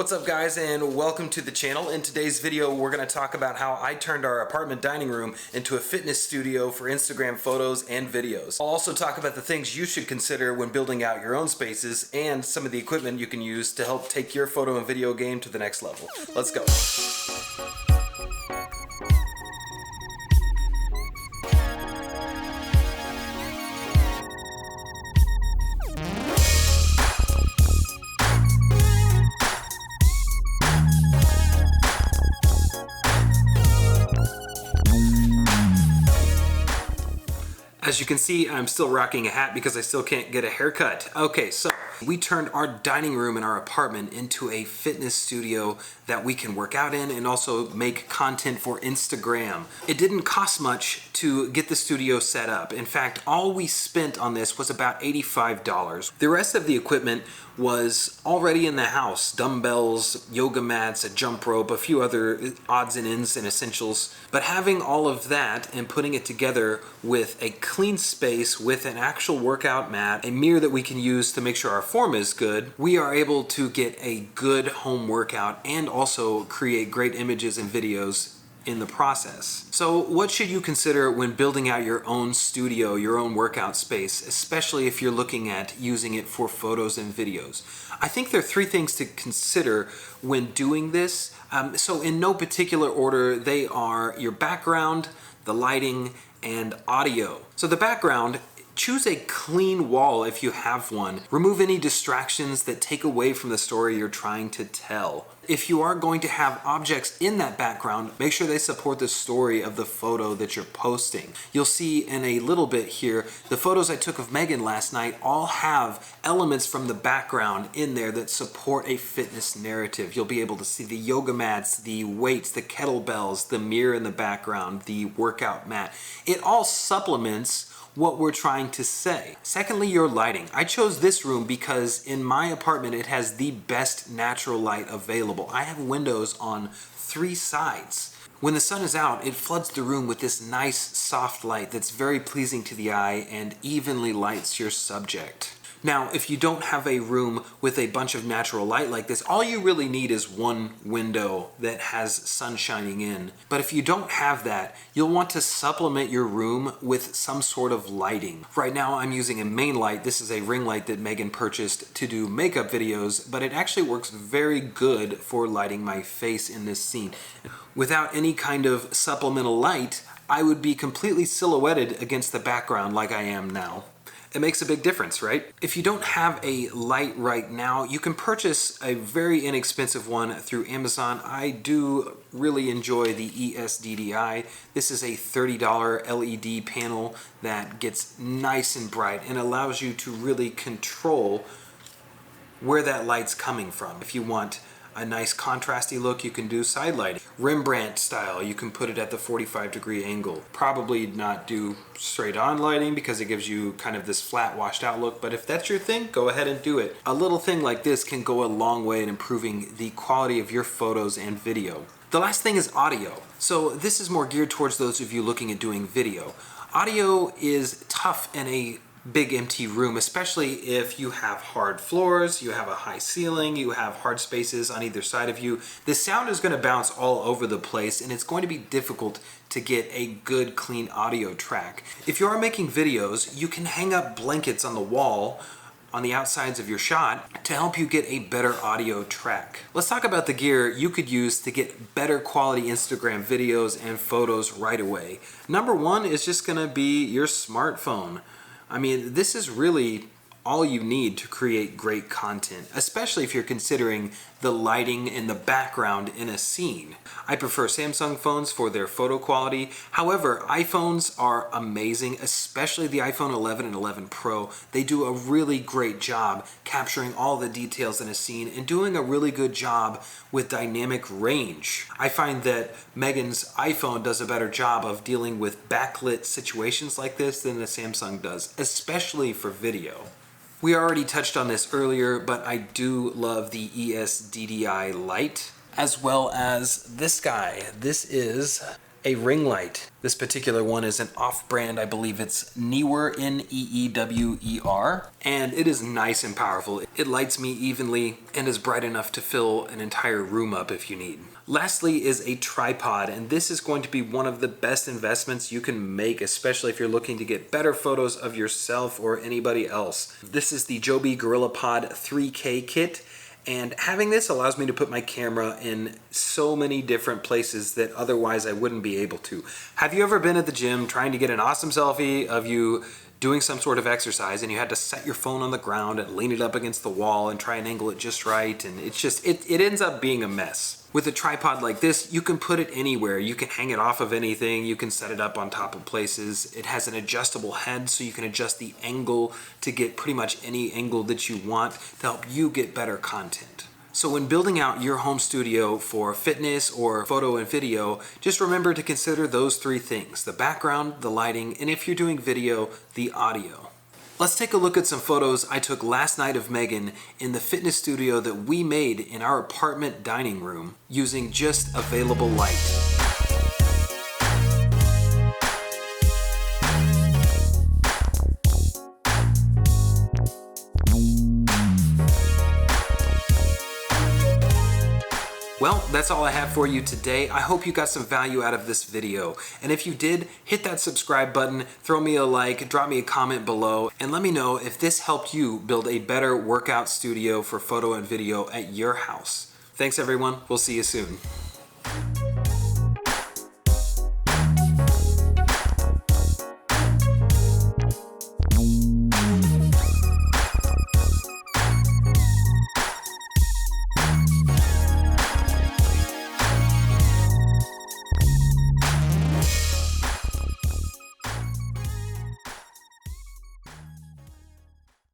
What's up guys, and welcome to the channel. In today's video we're going to talk about how I turned our apartment dining room into a fitness studio for Instagram photos and videos. I'll also talk about the things you should consider when building out your own spaces and some of the equipment you can use to help take your photo and video game to the next level. Let's go. As you can see, I'm still rocking a hat because I still can't get a haircut. Okay, so we turned our dining room in our apartment into a fitness studio that we can work out in and also make content for Instagram. It didn't cost much to get the studio set up. In fact, all we spent on this was about $85. The rest of the equipment was already in the house. Dumbbells, yoga mats, a jump rope, a few other odds and ends and essentials. But having all of that and putting it together with a clean space with an actual workout mat, a mirror that we can use to make sure our form is good, we are able to get a good home workout and also create great images and videos in the process. So what should you consider when building out your own studio, your own workout space, especially if you're looking at using it for photos and videos? I think there are three things to consider when doing this. So in no particular order, they are your background, the lighting, and audio. So the background, choose a clean wall if you have one. Remove any distractions that take away from the story you're trying to tell. If you are going to have objects in that background, make sure they support the story of the photo that you're posting. You'll see in a little bit here, the photos I took of Megan last night all have elements from the background in there that support a fitness narrative. You'll be able to see the yoga mats, the weights, the kettlebells, the mirror in the background, the workout mat. It all supplements what we're trying to say. Secondly, your lighting. I chose this room because in my apartment it has the best natural light available. I have windows on 3 sides. When the sun is out, it floods the room with this nice soft light that's very pleasing to the eye and evenly lights your subject. Now, if you don't have a room with a bunch of natural light like this, all you really need is one window that has sun shining in. But if you don't have that, you'll want to supplement your room with some sort of lighting. Right now, I'm using a main light. This is a ring light that Megan purchased to do makeup videos, but it actually works very good for lighting my face in this scene. Without any kind of supplemental light, I would be completely silhouetted against the background like I am now. It makes a big difference, right? If you don't have a light right now, you can purchase a very inexpensive one through Amazon. I do really enjoy the ESDDI. This is a $30 LED panel that gets nice and bright and allows you to really control where that light's coming from. If you want a nice contrasty look, you can do side lighting. Rembrandt style, you can put it at the 45-degree angle. Probably not do straight on lighting because it gives you kind of this flat washed out look, but if that's your thing, go ahead and do it. A little thing like this can go a long way in improving the quality of your photos and video. The last thing is audio. So this is more geared towards those of you looking at doing video. Audio is tough in a big empty room, especially if you have hard floors, you have a high ceiling, you have hard spaces on either side of you. The sound is going to bounce all over the place and it's going to be difficult to get a good clean audio track. If you are making videos, you can hang up blankets on the wall on the outsides of your shot to help you get a better audio track. Let's talk about the gear you could use to get better quality Instagram videos and photos right away. Number one is just going to be your smartphone. I mean, this is really all you need to create great content, especially if you're considering the lighting in the background in a scene. I prefer Samsung phones for their photo quality. However, iPhones are amazing, especially the iPhone 11 and 11 Pro. They do a really great job capturing all the details in a scene and doing a really good job with dynamic range. I find that Megan's iPhone does a better job of dealing with backlit situations like this than the Samsung does, especially for video. We already touched on this earlier, but I do love the ESDDI light, as well as this guy. This is a ring light. This particular one is an off-brand, I believe it's Neewer, Neewer, and it is nice and powerful. It lights me evenly and is bright enough to fill an entire room up if you need. Lastly is a tripod, and this is going to be one of the best investments you can make, especially if you're looking to get better photos of yourself or anybody else. This is the Joby GorillaPod 3K kit. And having this allows me to put my camera in so many different places that otherwise I wouldn't be able to. Have you ever been at the gym trying to get an awesome selfie of you doing some sort of exercise and you had to set your phone on the ground and lean it up against the wall and try and angle it just right, and it ends up being a mess. With a tripod like this, you can put it anywhere. You can hang it off of anything. You can set it up on top of places. It has an adjustable head, so you can adjust the angle to get pretty much any angle that you want to help you get better content. So when building out your home studio for fitness or photo and video, just remember to consider those three things: the background, the lighting, and if you're doing video, the audio. Let's take a look at some photos I took last night of Megan in the fitness studio that we made in our apartment dining room using just available light. Well, that's all I have for you today. I hope you got some value out of this video. And if you did, hit that subscribe button, throw me a like, drop me a comment below, and let me know if this helped you build a better workout studio for photo and video at your house. Thanks everyone, we'll see you soon.